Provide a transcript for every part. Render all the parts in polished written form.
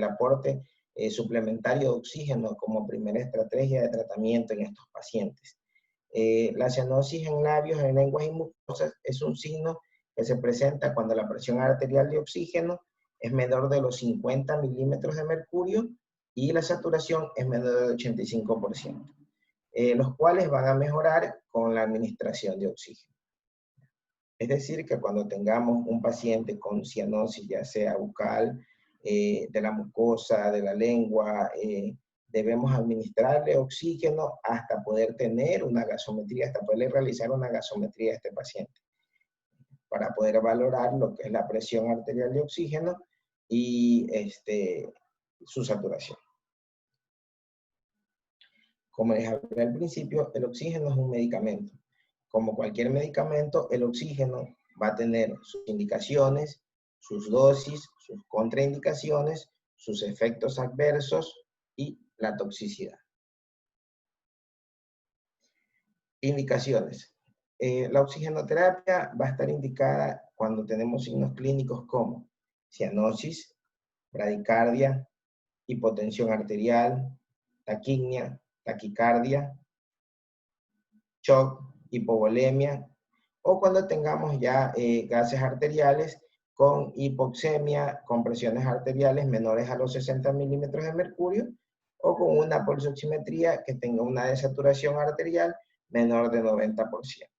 el aporte suplementario de oxígeno como primera estrategia de tratamiento en estos pacientes. La cianosis en labios, en lenguas y mucosas es un signo que se presenta cuando la presión arterial de oxígeno es menor de los 50 milímetros de mercurio y la saturación es menor del 85%, los cuales van a mejorar con la administración de oxígeno. Es decir, que cuando tengamos un paciente con cianosis, ya sea bucal, de la mucosa, de la lengua, debemos administrarle oxígeno hasta poder tener una gasometría, hasta poder realizar una gasometría a este paciente, para poder valorar lo que es la presión arterial de oxígeno y su saturación. Como les hablé al principio, el oxígeno es un medicamento. Como cualquier medicamento, el oxígeno va a tener sus indicaciones, sus dosis, sus contraindicaciones, sus efectos adversos y la toxicidad. Indicaciones. La oxigenoterapia va a estar indicada cuando tenemos signos clínicos como cianosis, bradicardia, hipotensión arterial, taquimia, taquicardia, shock, hipovolemia, o cuando tengamos ya gases arteriales con hipoxemia, con presiones arteriales menores a los 60 milímetros de mercurio, o con una pulsoximetría que tenga una desaturación arterial menor de 90%.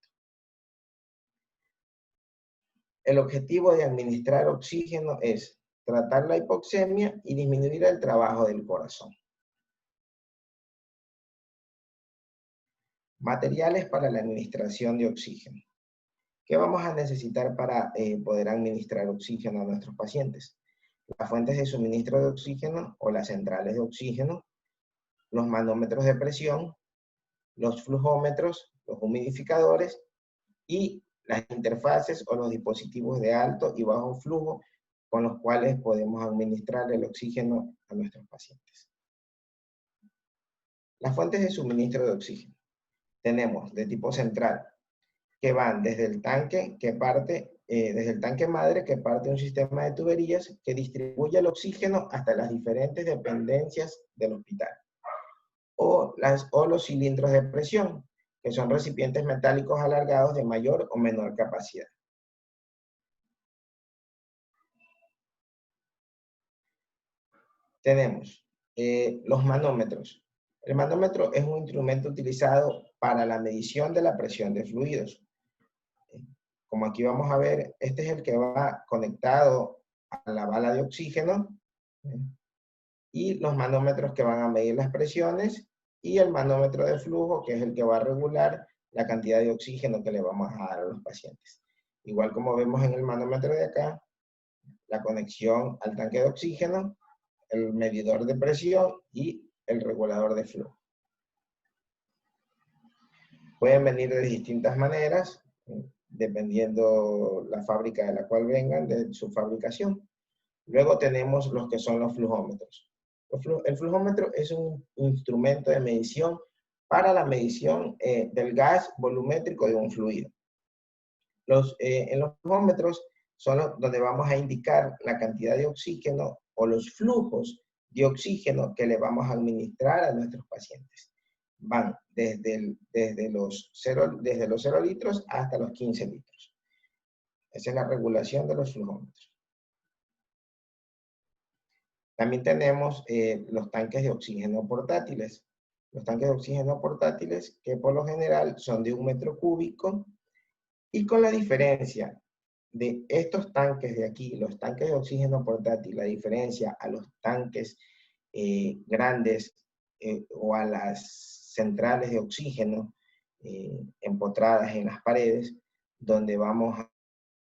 El objetivo de administrar oxígeno es tratar la hipoxemia y disminuir el trabajo del corazón. Materiales para la administración de oxígeno. ¿Qué vamos a necesitar para poder administrar oxígeno a nuestros pacientes? Las fuentes de suministro de oxígeno o las centrales de oxígeno, los manómetros de presión, los flujómetros, los humidificadores y las interfaces o los dispositivos de alto y bajo flujo con los cuales podemos administrar el oxígeno a nuestros pacientes. Las fuentes de suministro de oxígeno. Tenemos de tipo central, que van desde el tanque que parte, desde el tanque madre que parte un sistema de tuberías que distribuye el oxígeno hasta las diferentes dependencias del hospital. O los cilindros de presión, que son recipientes metálicos alargados de mayor o menor capacidad. Tenemos los manómetros. El manómetro es un instrumento utilizado para la medición de la presión de fluidos. Como aquí vamos a ver, este es el que va conectado a la bala de oxígeno, y los manómetros que van a medir las presiones, y el manómetro de flujo, que es el que va a regular la cantidad de oxígeno que le vamos a dar a los pacientes. Igual como vemos en el manómetro de acá, la conexión al tanque de oxígeno, el medidor de presión y el regulador de flujo. Pueden venir de distintas maneras, dependiendo la fábrica de la cual vengan, de su fabricación. Luego tenemos los que son los flujómetros. El flujómetro es un instrumento de medición para la medición del gas volumétrico de un fluido. En los flujómetros son donde vamos a indicar la cantidad de oxígeno o los flujos de oxígeno que le vamos a administrar a nuestros pacientes. Van desde los 0 litros hasta los 15 litros. Esa es la regulación de los flujómetros. También tenemos los tanques de oxígeno portátiles. Los tanques de oxígeno portátiles que por lo general son de 1 metro cúbico, y con la diferencia de estos tanques de aquí, los tanques de oxígeno portátil, la diferencia a los tanques grandes o a las centrales de oxígeno empotradas en las paredes, donde vamos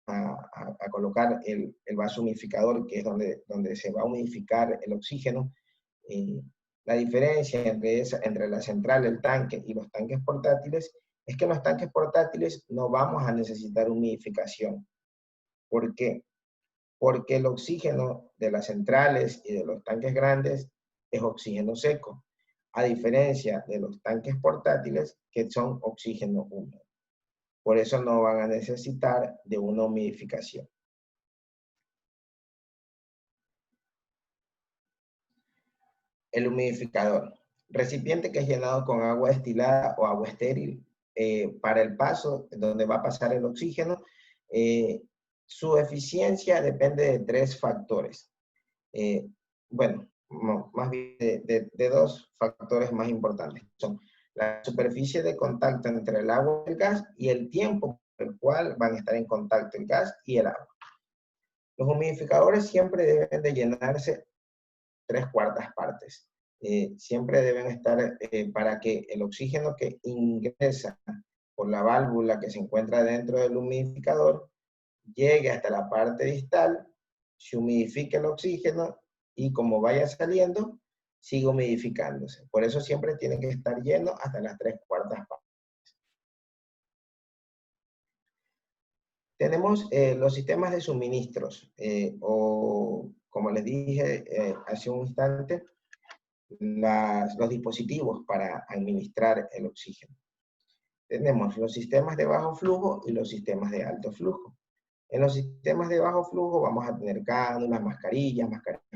a colocar el vaso humidificador, que es donde se va a humidificar el oxígeno. La diferencia entre la central, el tanque y los tanques portátiles es que en los tanques portátiles no vamos a necesitar humidificación. ¿Por qué? Porque el oxígeno de las centrales y de los tanques grandes es oxígeno seco, a diferencia de los tanques portátiles que son oxígeno húmedo. Por eso no van a necesitar de una humidificación. El humidificador. Recipiente que es llenado con agua destilada o agua estéril para el paso, donde va a pasar el oxígeno. Su eficiencia depende de 3 factores. Bueno, no, más bien de 2 factores más importantes. Son la superficie de contacto entre el agua y el gas y el tiempo por el cual van a estar en contacto el gas y el agua. Los humidificadores siempre deben de llenarse 3/4 partes. Siempre deben estar para que el oxígeno que ingresa por la válvula que se encuentra dentro del humidificador llegue hasta la parte distal, se humidifique el oxígeno y como vaya saliendo, sigue humidificándose. Por eso siempre tiene que estar lleno hasta las 3/4 partes. Tenemos los sistemas de suministros, o como les dije hace un instante, los dispositivos para administrar el oxígeno. Tenemos los sistemas de bajo flujo y los sistemas de alto flujo. En los sistemas de bajo flujo vamos a tener cánulas, mascarillas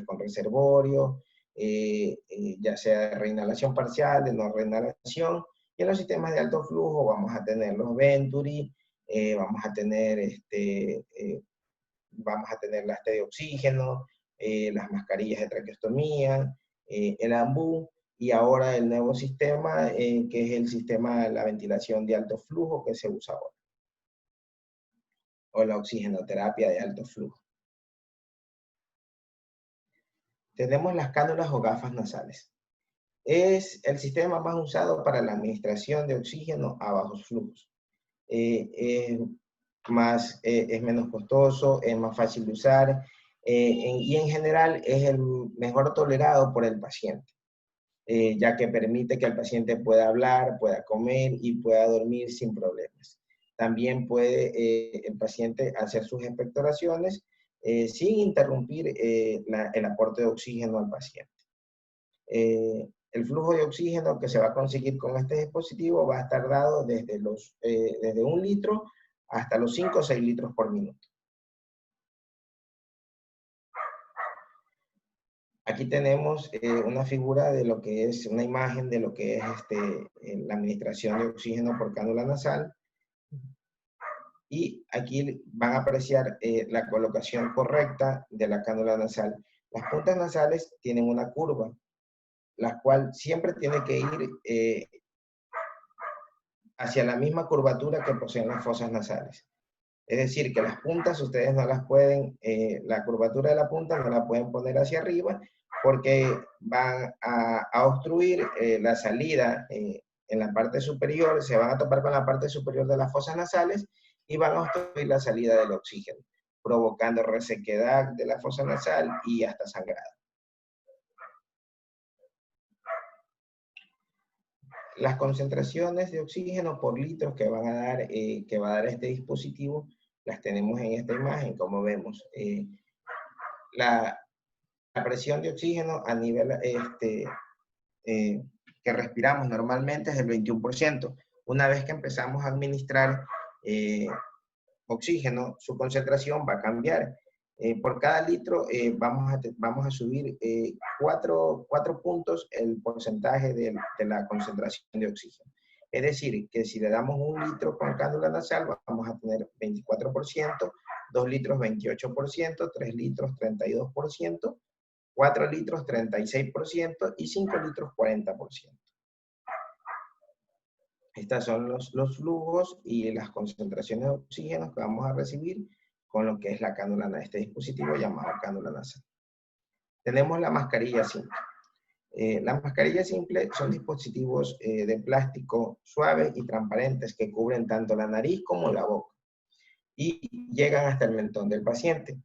con reservorio, ya sea de reinhalación parcial, de no reinhalación. Y en los sistemas de alto flujo vamos a tener los Venturi, vamos a tener las T de oxígeno, las mascarillas de traqueostomía, el AMBU, y ahora el nuevo sistema, que es el sistema de la ventilación de alto flujo que se usa ahora, o la oxigenoterapia de alto flujo. Tenemos las cánulas o gafas nasales. Es el sistema más usado para la administración de oxígeno a bajos flujos. Es menos costoso, es más fácil de usar, y en general es el mejor tolerado por el paciente, ya que permite que el paciente pueda hablar, pueda comer y pueda dormir sin problemas. También puede el paciente hacer sus expectoraciones sin interrumpir el aporte de oxígeno al paciente. El flujo de oxígeno que se va a conseguir con este dispositivo va a estar dado desde 1 litro hasta los 5 o 6 litros por minuto. Aquí tenemos una figura de lo que es, una imagen de lo que es la administración de oxígeno por cánula nasal. Y aquí van a apreciar la colocación correcta de la cánula nasal. Las puntas nasales tienen una curva, la cual siempre tiene que ir hacia la misma curvatura que poseen las fosas nasales. Es decir, que las puntas ustedes no las pueden, la curvatura de la punta no la pueden poner hacia arriba porque van a obstruir la salida en la parte superior, se van a topar con la parte superior de las fosas nasales y van a obstruir la salida del oxígeno, provocando resequedad de la fosa nasal y hasta sangrado. Las concentraciones de oxígeno por litro que va a dar este dispositivo las tenemos en esta imagen, como vemos. La presión de oxígeno a nivel que respiramos normalmente es el 21%. Una vez que empezamos a administrar oxígeno, su concentración va a cambiar. Por cada litro vamos a subir 4 puntos el porcentaje de la concentración de oxígeno. Es decir, que si le damos 1 litro con cánula nasal, vamos a tener 24%, 2 litros 28%, 3 litros 32%, 4 litros 36% y 5 litros 40%. Estos son los flujos y las concentraciones de oxígeno que vamos a recibir con lo que es la cánula, este dispositivo llamado cánula nasal. Tenemos la mascarilla simple. Las mascarillas simples son dispositivos de plástico suaves y transparentes que cubren tanto la nariz como la boca y llegan hasta el mentón del paciente.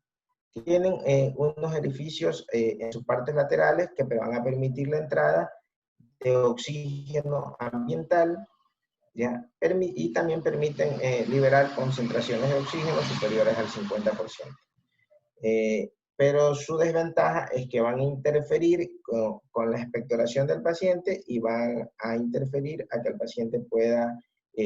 Tienen unos orificios en sus partes laterales que van a permitir la entrada de oxígeno ambiental, ¿ya? Y también permiten liberar concentraciones de oxígeno superiores al 50%. Pero su desventaja es que van a interferir con la expectoración del paciente y van a interferir a que el paciente pueda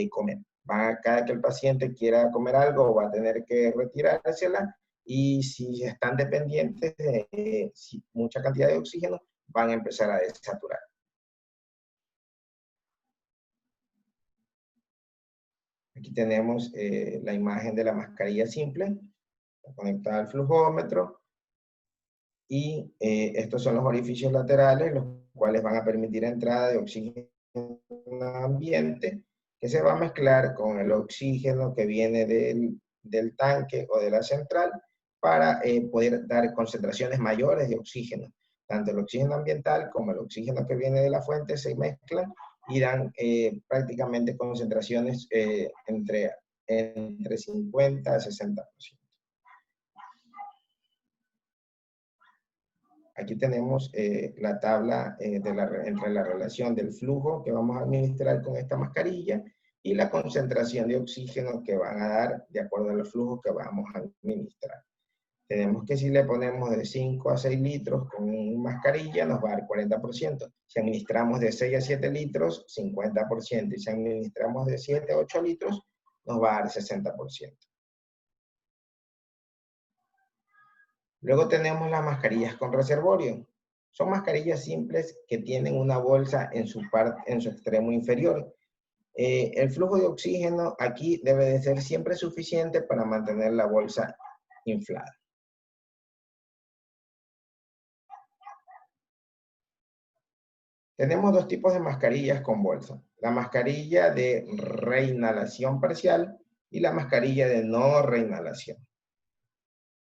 comer. Cada que el paciente quiera comer algo va a tener que retirársela y si están dependientes de mucha cantidad de oxígeno, van a empezar a desaturar. Aquí tenemos la imagen de la mascarilla simple, conectada al flujómetro, y estos son los orificios laterales, los cuales van a permitir entrada de oxígeno al ambiente, que se va a mezclar con el oxígeno que viene del tanque o de la central, para poder dar concentraciones mayores de oxígeno. Tanto el oxígeno ambiental como el oxígeno que viene de la fuente se mezclan y dan prácticamente concentraciones entre 50 a 60%. Aquí tenemos la tabla entre la relación del flujo que vamos a administrar con esta mascarilla y la concentración de oxígeno que van a dar de acuerdo a los flujos que vamos a administrar. Tenemos que si le ponemos de 5 a 6 litros con mascarilla nos va a dar 40%. Si administramos de 6 a 7 litros, 50%. Y si administramos de 7 a 8 litros, nos va a dar 60%. Luego tenemos las mascarillas con reservorio. Son mascarillas simples que tienen una bolsa en su extremo inferior. El flujo de oxígeno aquí debe de ser siempre suficiente para mantener la bolsa inflada. Tenemos dos tipos de mascarillas con bolsa. La mascarilla de reinhalación parcial y la mascarilla de no reinhalación.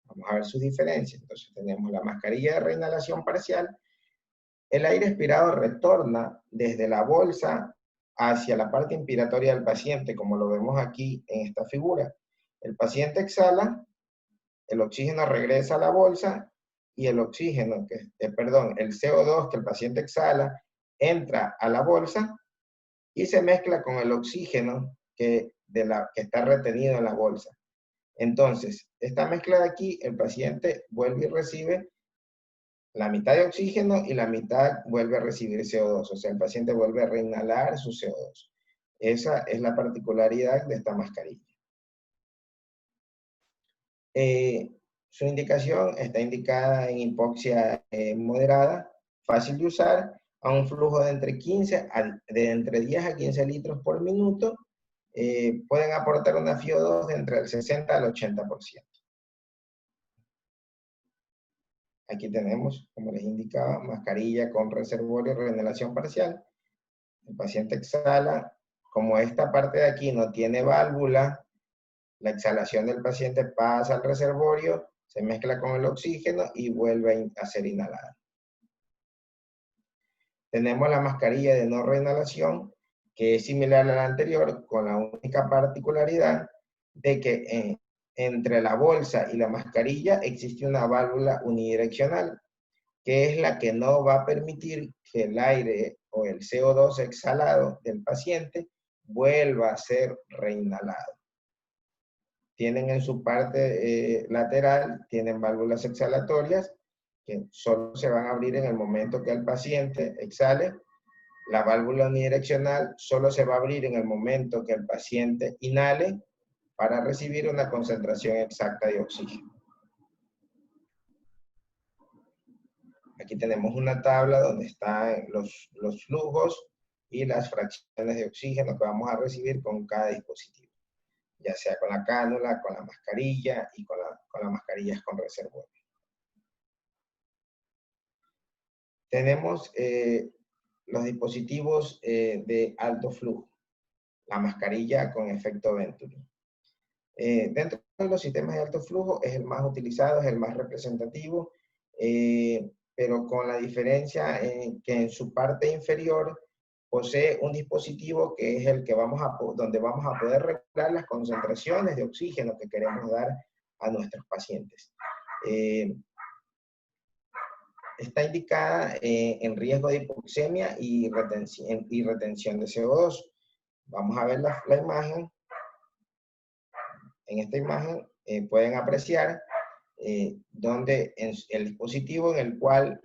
Vamos a ver sus diferencias. Entonces tenemos la mascarilla de reinhalación parcial. El aire expirado retorna desde la bolsa hacia la parte inspiratoria del paciente, como lo vemos aquí en esta figura. El paciente exhala, el oxígeno regresa a la bolsa y el oxígeno, el CO2 que el paciente exhala, entra a la bolsa y se mezcla con el oxígeno que está retenido en la bolsa. Entonces, esta mezcla de aquí, el paciente vuelve y recibe la mitad de oxígeno y la mitad vuelve a recibir CO2. O sea, el paciente vuelve a reinhalar su CO2. Esa es la particularidad de esta mascarilla. Su indicación está indicada en hipoxia moderada, fácil de usar, a un flujo de entre 10 a 15 litros por minuto. Pueden aportar una FiO2 de entre el 60 al 80%. Aquí tenemos, como les indicaba, mascarilla con reservorio y reinhalación parcial. El paciente exhala. Como esta parte de aquí no tiene válvula, la exhalación del paciente pasa al reservorio, se mezcla con el oxígeno y vuelve a ser inhalada. Tenemos la mascarilla de no reinhalación, que es similar a la anterior, con la única particularidad de que entre la bolsa y la mascarilla existe una válvula unidireccional, que es la que no va a permitir que el aire o el CO2 exhalado del paciente vuelva a ser reinhalado. Tienen en su parte lateral, tienen válvulas exhalatorias que solo se van a abrir en el momento que el paciente exhale. La válvula unidireccional solo se va a abrir en el momento que el paciente inhale para recibir una concentración exacta de oxígeno. Aquí tenemos una tabla donde están los flujos y las fracciones de oxígeno que vamos a recibir con cada dispositivo, ya sea con la cánula, con la mascarilla y con las mascarillas con reservorio. Tenemos los dispositivos de alto flujo, la mascarilla con efecto Venturi. Dentro de los sistemas de alto flujo es el más utilizado, es el más representativo, pero con la diferencia que en su parte inferior posee un dispositivo que es el que donde vamos a poder regular las concentraciones de oxígeno que queremos dar a nuestros pacientes. Está indicada en riesgo de hipoxemia y retención de CO2. Vamos a ver la imagen. En esta imagen pueden apreciar donde el dispositivo en el cual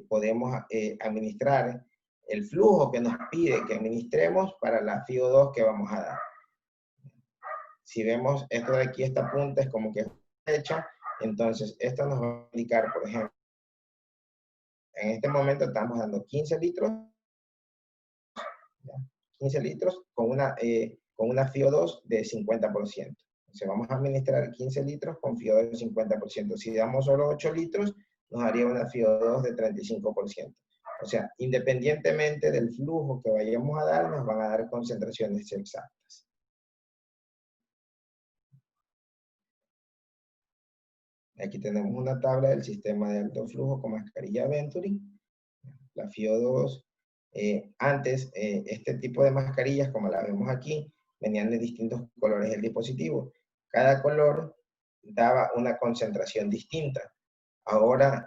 podemos administrar el flujo que nos pide que administremos para la FiO2 que vamos a dar. Si vemos esto de aquí, esta punta es como que es hecha, Entonces, esto nos va a indicar, por ejemplo, en este momento estamos dando 15 litros, ¿ya? 15 litros con una FiO2 de 50%. Entonces, vamos a administrar 15 litros con FiO2 de 50%. Si damos solo 8 litros, nos daría una FiO2 de 35%. O sea, independientemente del flujo que vayamos a dar, nos van a dar concentraciones exactas. Aquí tenemos una tabla del sistema de alto flujo con mascarilla Venturi. La FiO2, antes este tipo de mascarillas, como la vemos aquí, venían de distintos colores del dispositivo. Cada color daba una concentración distinta. Ahora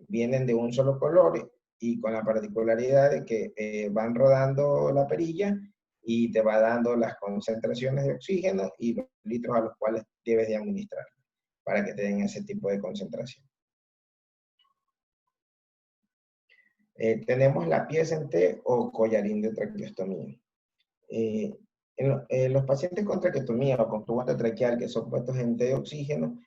vienen de un solo color y con la particularidad de que van rodando la perilla y te va dando las concentraciones de oxígeno y los litros a los cuales debes de administrar para que te den ese tipo de concentración. Tenemos la pieza en T o collarín de traqueostomía. Los pacientes con traqueostomía o con tubo endotraqueal que son puestos en T de oxígeno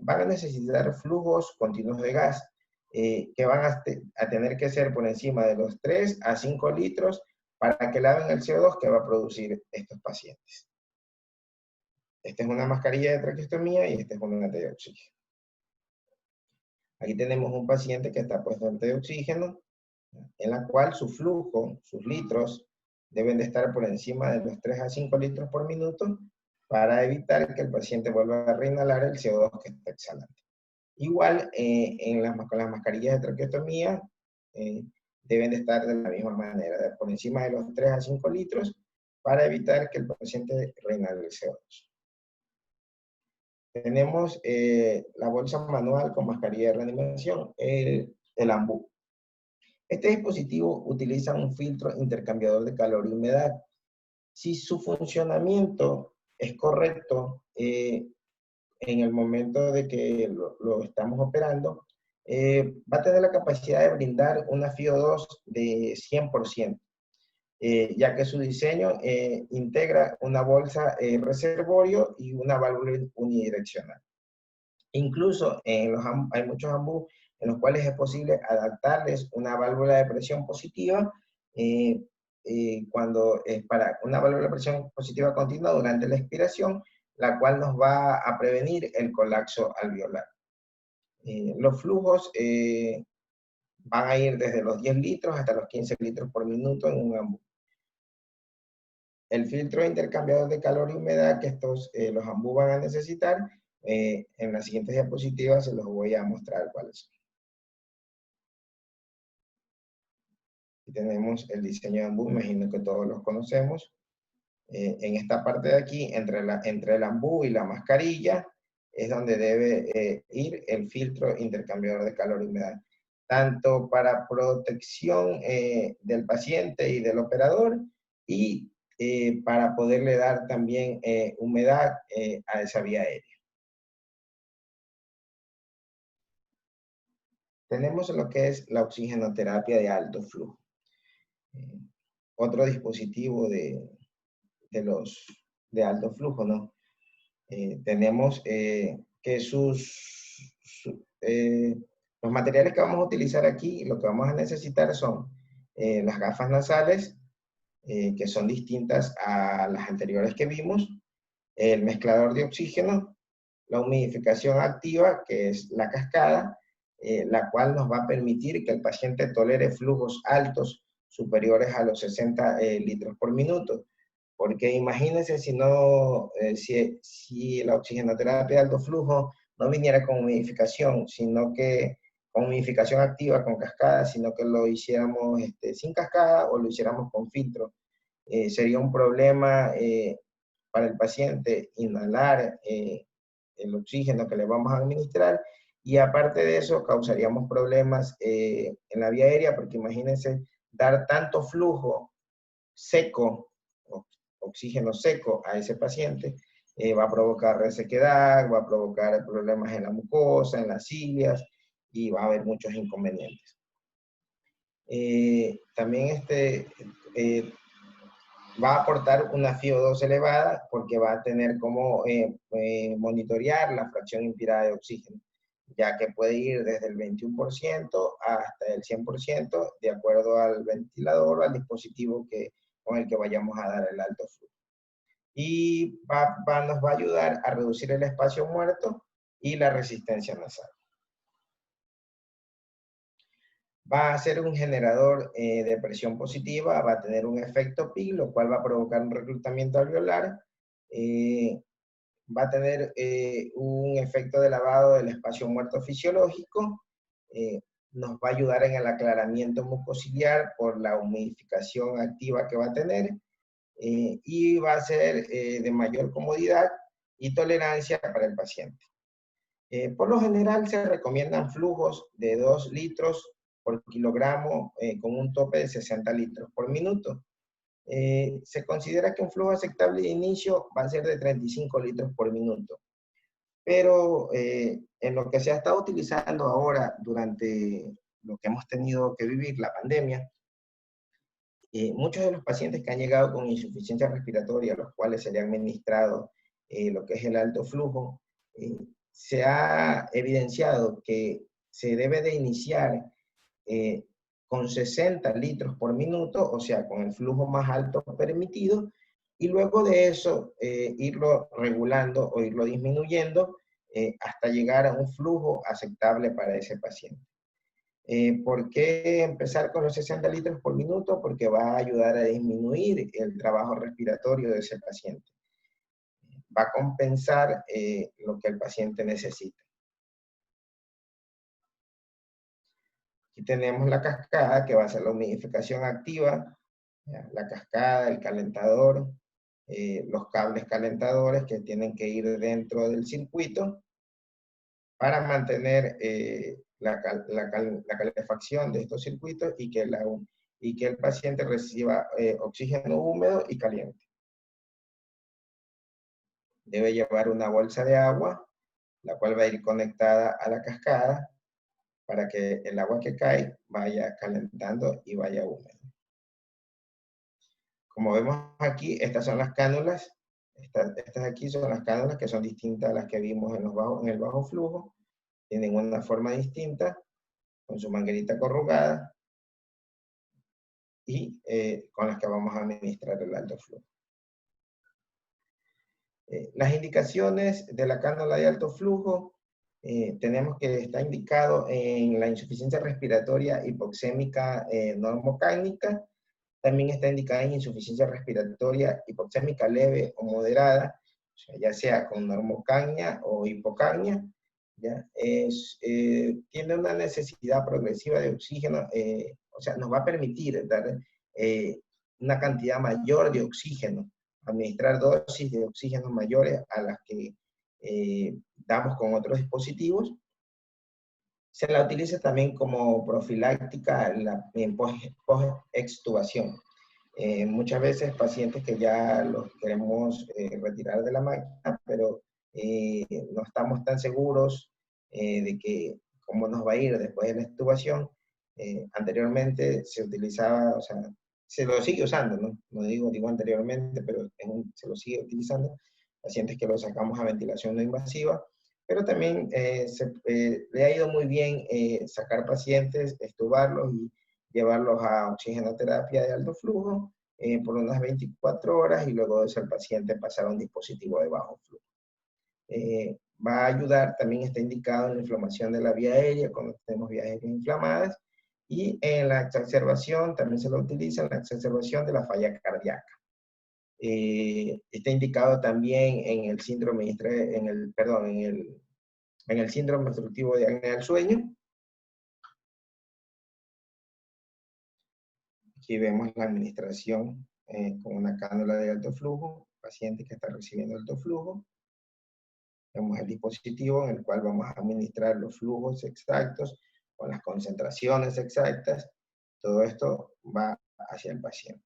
van a necesitar flujos continuos de gas que van a tener que ser por encima de los 3 a 5 litros para que laven el CO2 que va a producir estos pacientes. Esta es una mascarilla de traqueostomía y esta es una T de oxígeno. Aquí tenemos un paciente que está puesto en T de oxígeno, en la cual su flujo, sus litros, deben de estar por encima de los 3 a 5 litros por minuto para evitar que el paciente vuelva a reinhalar el CO2 que está exhalando. Igual, con las mascarillas de traqueostomía, deben de estar de la misma manera, por encima de los 3 a 5 litros para evitar que el paciente reinhale el CO2. Tenemos la bolsa manual con mascarilla de reanimación, el AMBU. Este dispositivo utiliza un filtro intercambiador de calor y humedad. Si su funcionamiento es correcto en el momento de que lo estamos operando, va a tener la capacidad de brindar una FiO2 de 100%, ya que su diseño integra una bolsa reservorio y una válvula unidireccional. Incluso hay muchos AMBU en los cuales es posible adaptarles una válvula de presión positiva para una válvula de presión positiva continua durante la expiración, la cual nos va a prevenir el colapso alveolar. Los flujos van a ir desde los 10 litros hasta los 15 litros por minuto en un AMBU. El filtro intercambiador de calor y humedad que los AMBU van a necesitar, en las siguientes diapositivas se los voy a mostrar cuáles son. Aquí tenemos el diseño de AMBU, imagino que todos los conocemos. En esta parte de aquí, entre el AMBU y la mascarilla, es donde debe ir el filtro intercambiador de calor y humedad, tanto para protección del paciente y del operador, y para poderle dar también humedad a esa vía aérea. Tenemos lo que es la oxigenoterapia de alto flujo. Otro dispositivo de alto flujo, ¿no? Tenemos que los materiales que vamos a utilizar aquí, lo que vamos a necesitar son las gafas nasales, que son distintas a las anteriores que vimos, el mezclador de oxígeno, la humidificación activa, que es la cascada, la cual nos va a permitir que el paciente tolere flujos altos superiores a los 60 litros por minuto. Porque imagínense si la oxigenoterapia de alto flujo no viniera con humidificación, sino que con humidificación activa, con cascada, sino que lo hiciéramos sin cascada o lo hiciéramos con filtro. Sería un problema para el paciente inhalar el oxígeno que le vamos a administrar, y aparte de eso causaríamos problemas en la vía aérea, porque imagínense dar tanto flujo seco, oxígeno seco a ese paciente, va a provocar resequedad, va a provocar problemas en la mucosa, en las cilias, y va a haber muchos inconvenientes. También va a aportar una FiO2 elevada porque va a tener como monitorear la fracción inspirada de oxígeno, ya que puede ir desde el 21% hasta el 100% de acuerdo al ventilador o al dispositivo con el que vayamos a dar el alto flujo. Y nos va a ayudar a reducir el espacio muerto y la resistencia nasal. Va a ser un generador de presión positiva, va a tener un efecto PIC, lo cual va a provocar un reclutamiento alveolar, va a tener un efecto de lavado del espacio muerto fisiológico, nos va a ayudar en el aclaramiento mucociliar por la humidificación activa que va a tener, y va a ser de mayor comodidad y tolerancia para el paciente. Por lo general se recomiendan flujos de 2 litros por kilogramo con un tope de 60 litros por minuto. Se considera que un flujo aceptable de inicio va a ser de 35 litros por minuto. Pero en lo que se ha estado utilizando ahora durante lo que hemos tenido que vivir, la pandemia, muchos de los pacientes que han llegado con insuficiencia respiratoria, a los cuales se le ha administrado lo que es el alto flujo, se ha evidenciado que se debe de iniciar con 60 litros por minuto, o sea, con el flujo más alto permitido, y luego de eso irlo regulando o irlo disminuyendo hasta llegar a un flujo aceptable para ese paciente. ¿Por qué empezar con los 60 litros por minuto? Porque va a ayudar a disminuir el trabajo respiratorio de ese paciente. Va a compensar lo que el paciente necesita. Aquí tenemos la cascada, que va a ser la humidificación activa, la cascada, el calentador, los cables calentadores que tienen que ir dentro del circuito para mantener la calefacción de estos circuitos y que el paciente reciba oxígeno húmedo y caliente. Debe llevar una bolsa de agua, la cual va a ir conectada a la cascada para que el agua que cae vaya calentando y vaya húmedo. Como vemos aquí, estas son las cánulas. Estas aquí son las cánulas que son distintas a las que vimos en el bajo flujo. Tienen una forma distinta, con su manguerita corrugada y con las que vamos a administrar el alto flujo. Las indicaciones de la cánula de alto flujo, tenemos que está indicado en la insuficiencia respiratoria hipoxémica normocánica, también está indicada en insuficiencia respiratoria hipoxémica leve o moderada, o sea, ya sea con normocagnia o hipocagnia, ¿ya? Tiene una necesidad progresiva de oxígeno, o sea, nos va a permitir dar una cantidad mayor de oxígeno, administrar dosis de oxígeno mayores a las que damos con otros dispositivos. Se la utiliza también como profiláctica en post-extubación. Muchas veces pacientes que ya los queremos retirar de la máquina, pero no estamos tan seguros de que cómo nos va a ir después de la extubación. Anteriormente se utilizaba, o sea, se lo sigue usando, ¿no? No digo anteriormente, pero se lo sigue utilizando. Pacientes que los sacamos a ventilación no invasiva, pero también le ha ido muy bien sacar pacientes, extubarlos y llevarlos a oxigenoterapia de alto flujo por unas 24 horas y luego de eso el paciente pasar a un dispositivo de bajo flujo. Va a ayudar, también está indicado en la inflamación de la vía aérea, cuando tenemos vías aéreas inflamadas, y en la exacerbación, también se lo utiliza en la exacerbación de la falla cardíaca. Está indicado también en el síndrome, en el síndrome obstructivo de apnea del sueño. Aquí vemos la administración con una cánula de alto flujo, paciente que está recibiendo alto flujo. Vemos el dispositivo en el cual vamos a administrar los flujos exactos, con las concentraciones exactas. Todo esto va hacia el paciente.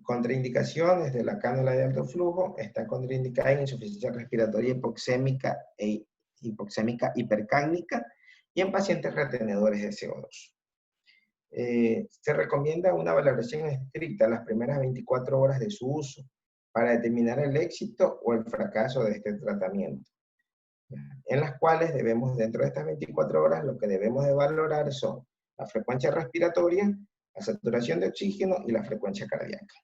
Contraindicaciones de la cánula de alto flujo: está contraindicada en insuficiencia respiratoria hipoxémica hipercágnica y en pacientes retenedores de CO2. Se recomienda una valoración estricta las primeras 24 horas de su uso para determinar el éxito o el fracaso de este tratamiento, en las cuales debemos, dentro de estas 24 horas, lo que debemos de valorar son la frecuencia respiratoria, la saturación de oxígeno y la frecuencia cardíaca.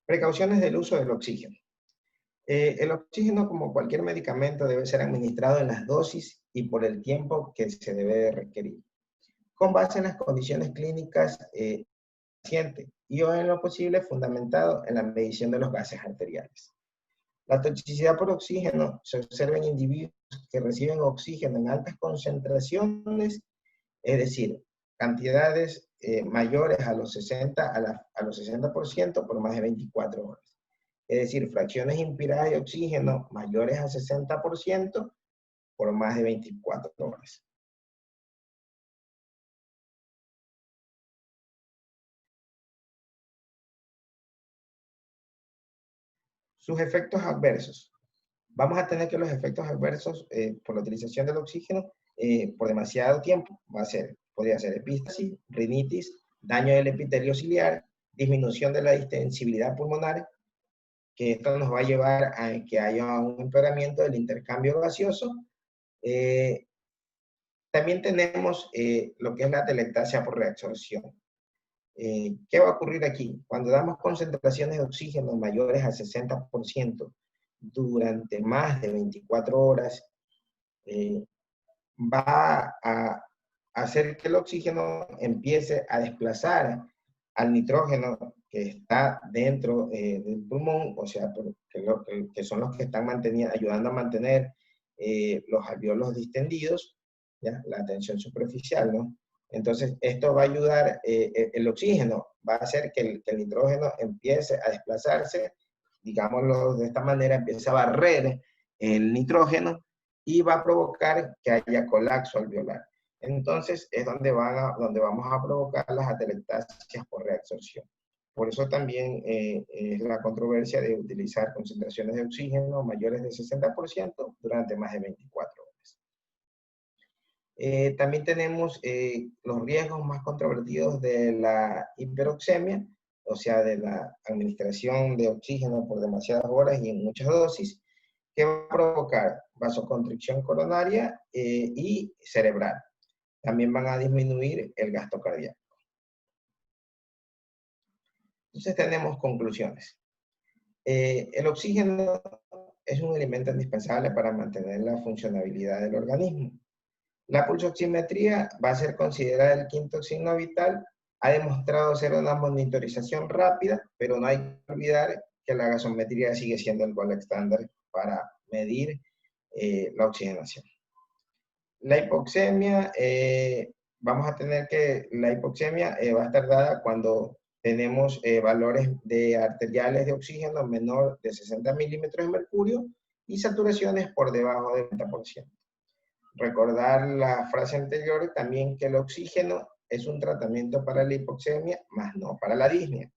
Precauciones del uso del oxígeno. El oxígeno, como cualquier medicamento, debe ser administrado en las dosis y por el tiempo que se debe de requerir, con base en las condiciones clínicas del paciente y o en lo posible fundamentado en la medición de los gases arteriales. La toxicidad por oxígeno se observa en individuos que reciben oxígeno en altas concentraciones, es decir, cantidades mayores a los 60% por más de 24 horas. Es decir, fracciones inspiradas de oxígeno mayores a 60% por más de 24 horas. Sus efectos adversos. Vamos a tener que los efectos adversos por la utilización del oxígeno por demasiado tiempo podría ser epistasis, rinitis, daño del epitelio ciliar, disminución de la distensibilidad pulmonar, que esto nos va a llevar a que haya un empeoramiento del intercambio gaseoso. También tenemos lo que es la atelectasia por reabsorción. ¿Qué va a ocurrir aquí? Cuando damos concentraciones de oxígeno mayores al 60% durante más de 24 horas, va a hacer que el oxígeno empiece a desplazar al nitrógeno que está dentro del pulmón, o sea, que son los que están ayudando a mantener los alvéolos distendidos, ¿ya? La tensión superficial, ¿no? Entonces, esto va a ayudar, el oxígeno va a hacer que el nitrógeno empiece a desplazarse, digámoslo de esta manera, empieza a barrer el nitrógeno y va a provocar que haya colapso alveolar. Entonces, es donde vamos a provocar las atelectasias por reabsorción. Por eso también es la controversia de utilizar concentraciones de oxígeno mayores de 60% durante más de 24 horas. También tenemos los riesgos más controvertidos de la hiperoxemia, o sea, de la administración de oxígeno por demasiadas horas y en muchas dosis, que va a provocar vasoconstricción coronaria y cerebral. También van a disminuir el gasto cardíaco. Entonces tenemos conclusiones. El oxígeno es un elemento indispensable para mantener la funcionalidad del organismo. La pulsoximetría va a ser considerada el quinto signo vital. Ha demostrado ser una monitorización rápida, pero no hay que olvidar que la gasometría sigue siendo el gol estándar para medir la oxigenación. La hipoxemia, vamos a tener que la hipoxemia va a estar dada cuando tenemos valores de arteriales de oxígeno menor de 60 milímetros de mercurio y saturaciones por debajo del 30%. Recordar la frase anterior también que el oxígeno es un tratamiento para la hipoxemia, más no para la disnea.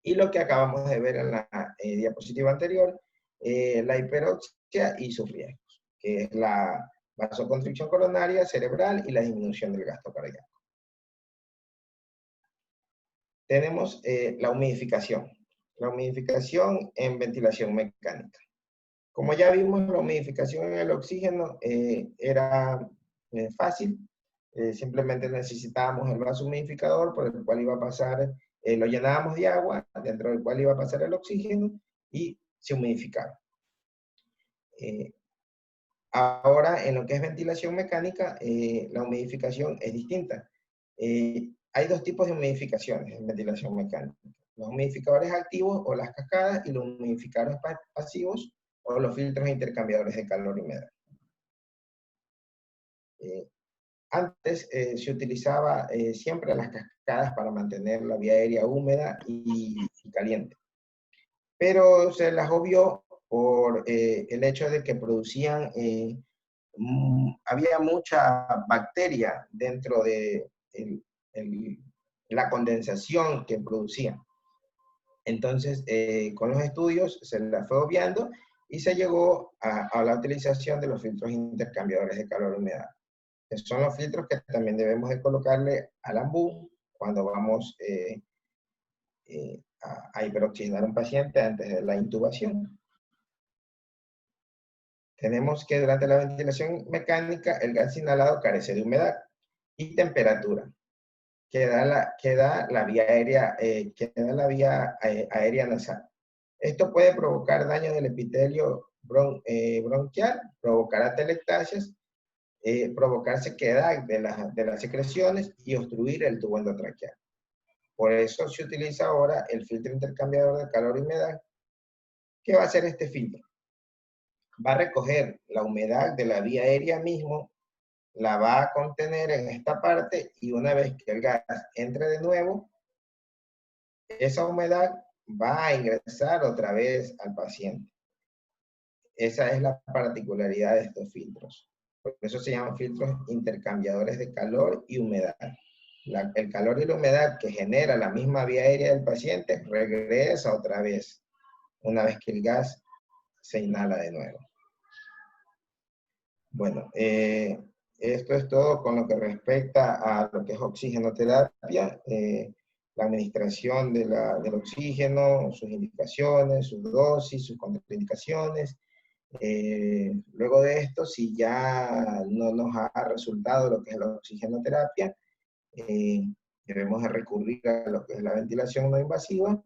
Y lo que acabamos de ver en la diapositiva anterior, la hiperoxia y sus riesgos, que es la vasoconstricción coronaria, cerebral y la disminución del gasto cardíaco. Tenemos la humidificación. La humidificación en ventilación mecánica. Como ya vimos, la humidificación en el oxígeno era fácil. Simplemente necesitábamos el vaso humidificador por el cual iba a pasar, lo llenábamos de agua, dentro del cual iba a pasar el oxígeno y se humidificaba. Ahora, en lo que es ventilación mecánica, la humidificación es distinta. Hay dos tipos de humidificaciones en ventilación mecánica. Los humidificadores activos o las cascadas y los humidificadores pasivos o los filtros intercambiadores de calor y humedad. Antes se utilizaba siempre las cascadas para mantener la vía aérea húmeda y caliente. Pero se las obvió por el hecho de que producían, había mucha bacteria dentro de la condensación que producían. Entonces, con los estudios se la fue obviando y se llegó a la utilización de los filtros intercambiadores de calor y humedad. que son los filtros que también debemos de colocarle al ambú cuando vamos a hiperoxigenar a un paciente antes de la intubación. Tenemos que durante la ventilación mecánica el gas inhalado carece de humedad y temperatura, que da la vía aérea, aérea nasal. Esto puede provocar daño del epitelio bronquial, provocar atelectasias, provocar sequedad de las secreciones y obstruir el tubo endotraqueal. Por eso se utiliza ahora el filtro intercambiador de calor y humedad. ¿Qué va a hacer este filtro? Va a recoger la humedad de la vía aérea mismo, la va a contener en esta parte y una vez que el gas entre de nuevo, esa humedad va a ingresar otra vez al paciente. Esa es la particularidad de estos filtros. Por eso se llaman filtros intercambiadores de calor y humedad. El calor y la humedad que genera la misma vía aérea del paciente regresa otra vez, una vez que el gas se inhala de nuevo. Bueno, esto es todo con lo que respecta a lo que es oxigenoterapia, la administración del oxígeno, sus indicaciones, sus dosis, sus contraindicaciones. Luego de esto, si ya no nos ha resultado lo que es la oxigenoterapia, debemos de recurrir a lo que es la ventilación no invasiva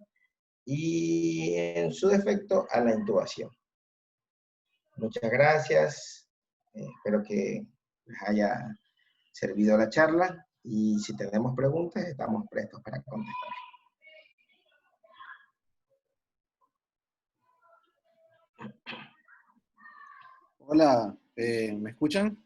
y en su defecto a la intubación. Muchas gracias, espero que les haya servido la charla y si tenemos preguntas estamos prestos para contestar. Hola, ¿me escuchan?